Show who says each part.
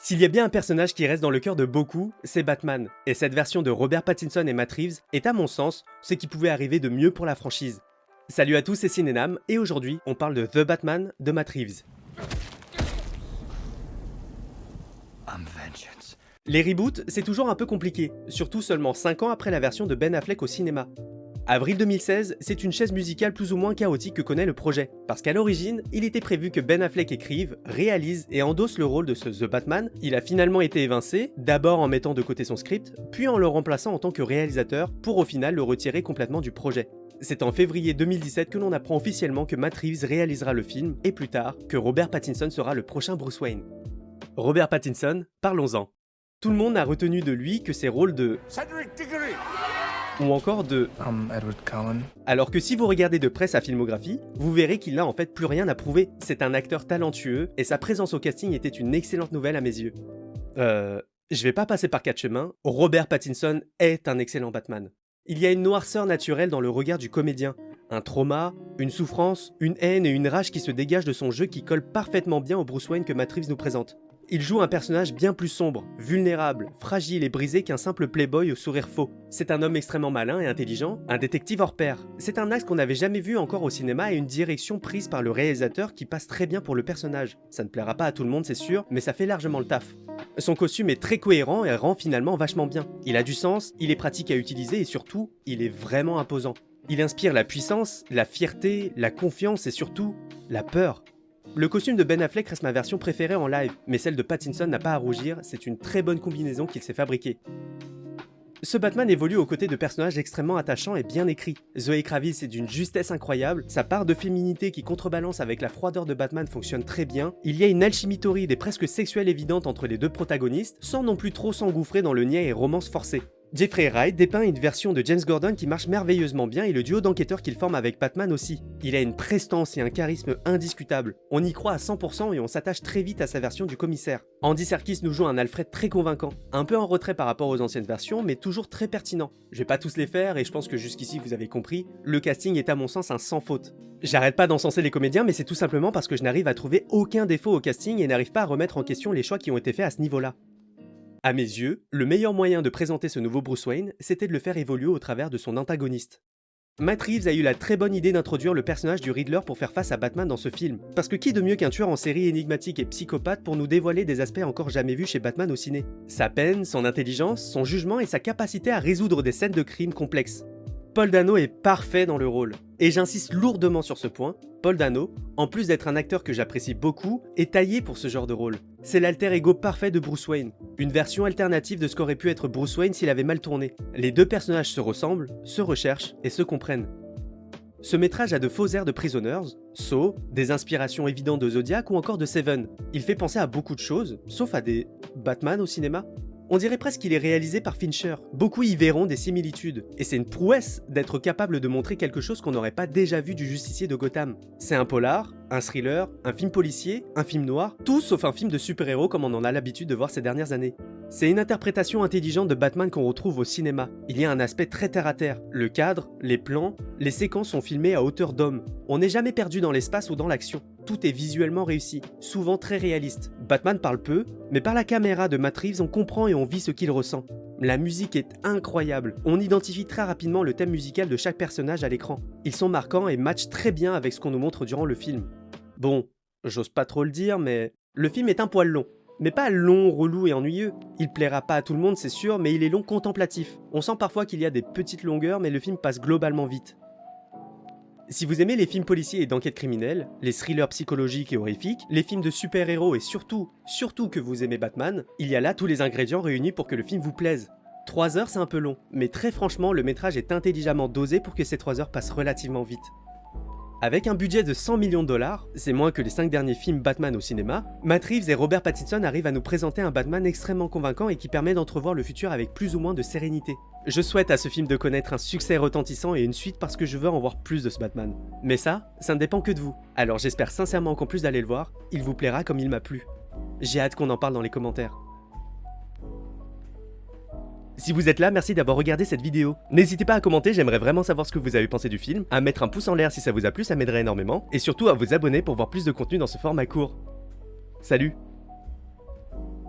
Speaker 1: S'il y a bien un personnage qui reste dans le cœur de beaucoup, c'est Batman. Et cette version de Robert Pattinson et Matt Reeves est à mon sens ce qui pouvait arriver de mieux pour la franchise. Salut à tous, c'est Cinénam et aujourd'hui on parle de The Batman de Matt Reeves. Les reboots, c'est toujours un peu compliqué, surtout seulement 5 ans après la version de Ben Affleck au cinéma. Avril 2016, c'est une chaise musicale plus ou moins chaotique que connaît le projet, parce qu'à l'origine, il était prévu que Ben Affleck écrive, réalise et endosse le rôle de ce The Batman. Il a finalement été évincé, d'abord en mettant de côté son script, puis en le remplaçant en tant que réalisateur, pour au final le retirer complètement du projet. C'est en février 2017 que l'on apprend officiellement que Matt Reeves réalisera le film, et plus tard, que Robert Pattinson sera le prochain Bruce Wayne. Robert Pattinson, parlons-en. Tout le monde n'a retenu de lui que ses rôles de Cedric Diggory ou encore de
Speaker 2: Edward Cullen.
Speaker 1: Alors que si vous regardez de près sa filmographie, vous verrez qu'il n'a en fait plus rien à prouver. C'est un acteur talentueux et sa présence au casting était une excellente nouvelle à mes yeux. Je vais pas passer par quatre chemins, Robert Pattinson est un excellent Batman. Il y a une noirceur naturelle dans le regard du comédien, un trauma, une souffrance, une haine et une rage qui se dégagent de son jeu qui colle parfaitement bien au Bruce Wayne que Matt Reeves nous présente. Il joue un personnage bien plus sombre, vulnérable, fragile et brisé qu'un simple playboy au sourire faux. C'est un homme extrêmement malin et intelligent, un détective hors pair. C'est un axe qu'on n'avait jamais vu encore au cinéma et une direction prise par le réalisateur qui passe très bien pour le personnage. Ça ne plaira pas à tout le monde c'est sûr, mais ça fait largement le taf. Son costume est très cohérent et rend finalement vachement bien. Il a du sens, il est pratique à utiliser et surtout, il est vraiment imposant. Il inspire la puissance, la fierté, la confiance et surtout, la peur. Le costume de Ben Affleck reste ma version préférée en live, mais celle de Pattinson n'a pas à rougir, c'est une très bonne combinaison qu'il s'est fabriquée. Ce Batman évolue aux côtés de personnages extrêmement attachants et bien écrits. Zoe Kravitz est d'une justesse incroyable, sa part de féminité qui contrebalance avec la froideur de Batman fonctionne très bien, il y a une alchimie torride et presque sexuelle évidente entre les deux protagonistes, sans non plus trop s'engouffrer dans le niais et romance forcée. Jeffrey Wright dépeint une version de James Gordon qui marche merveilleusement bien et le duo d'enquêteurs qu'il forme avec Batman aussi. Il a une prestance et un charisme indiscutables. On y croit à 100% et on s'attache très vite à sa version du commissaire. Andy Serkis nous joue un Alfred très convaincant, un peu en retrait par rapport aux anciennes versions mais toujours très pertinent. Je vais pas tous les faire et je pense que jusqu'ici vous avez compris, le casting est à mon sens un sans faute. J'arrête pas d'encenser les comédiens mais c'est tout simplement parce que je n'arrive à trouver aucun défaut au casting et n'arrive pas à remettre en question les choix qui ont été faits à ce niveau-là. À mes yeux, le meilleur moyen de présenter ce nouveau Bruce Wayne, c'était de le faire évoluer au travers de son antagoniste. Matt Reeves a eu la très bonne idée d'introduire le personnage du Riddler pour faire face à Batman dans ce film. Parce que qui de mieux qu'un tueur en série énigmatique et psychopathe pour nous dévoiler des aspects encore jamais vus chez Batman au ciné. Sa peine, son intelligence, son jugement et sa capacité à résoudre des scènes de crime complexes. Paul Dano est parfait dans le rôle. Et j'insiste lourdement sur ce point, Paul Dano, en plus d'être un acteur que j'apprécie beaucoup, est taillé pour ce genre de rôle. C'est l'alter ego parfait de Bruce Wayne, une version alternative de ce qu'aurait pu être Bruce Wayne s'il avait mal tourné. Les deux personnages se ressemblent, se recherchent et se comprennent. Ce métrage a de faux airs de Prisoners, Saw, des inspirations évidentes de Zodiac ou encore de Seven. Il fait penser à beaucoup de choses, sauf à des Batman au cinéma. On dirait presque qu'il est réalisé par Fincher. Beaucoup y verront des similitudes. Et c'est une prouesse d'être capable de montrer quelque chose qu'on n'aurait pas déjà vu du justicier de Gotham. C'est un polar, un thriller, un film policier, un film noir, tout sauf un film de super-héros comme on en a l'habitude de voir ces dernières années. C'est une interprétation intelligente de Batman qu'on retrouve au cinéma. Il y a un aspect très terre-à-terre. Le cadre, les plans, les séquences sont filmées à hauteur d'homme. On n'est jamais perdu dans l'espace ou dans l'action. Tout est visuellement réussi, souvent très réaliste. Batman parle peu, mais par la caméra de Matt Reeves, on comprend et on vit ce qu'il ressent. La musique est incroyable, on identifie très rapidement le thème musical de chaque personnage à l'écran. Ils sont marquants et matchent très bien avec ce qu'on nous montre durant le film. Bon, j'ose pas trop le dire, mais le film est un poil long. Mais pas long, relou et ennuyeux. Il plaira pas à tout le monde, c'est sûr, mais il est long contemplatif. On sent parfois qu'il y a des petites longueurs, mais le film passe globalement vite. Si vous aimez les films policiers et d'enquête criminelle, les thrillers psychologiques et horrifiques, les films de super-héros et surtout que vous aimez Batman, il y a là tous les ingrédients réunis pour que le film vous plaise. 3 heures c'est un peu long, mais très franchement le métrage est intelligemment dosé pour que ces 3 heures passent relativement vite. Avec un budget de 100 millions de dollars, c'est moins que les 5 derniers films Batman au cinéma, Matt Reeves et Robert Pattinson arrivent à nous présenter un Batman extrêmement convaincant et qui permet d'entrevoir le futur avec plus ou moins de sérénité. Je souhaite à ce film de connaître un succès retentissant et une suite parce que je veux en voir plus de ce Batman. Mais ça ne dépend que de vous. Alors j'espère sincèrement qu'en plus d'aller le voir, il vous plaira comme il m'a plu. J'ai hâte qu'on en parle dans les commentaires. Si vous êtes là, merci d'avoir regardé cette vidéo. N'hésitez pas à commenter, j'aimerais vraiment savoir ce que vous avez pensé du film, à mettre un pouce en l'air si ça vous a plu, ça m'aiderait énormément, et surtout à vous abonner pour voir plus de contenu dans ce format court. Salut!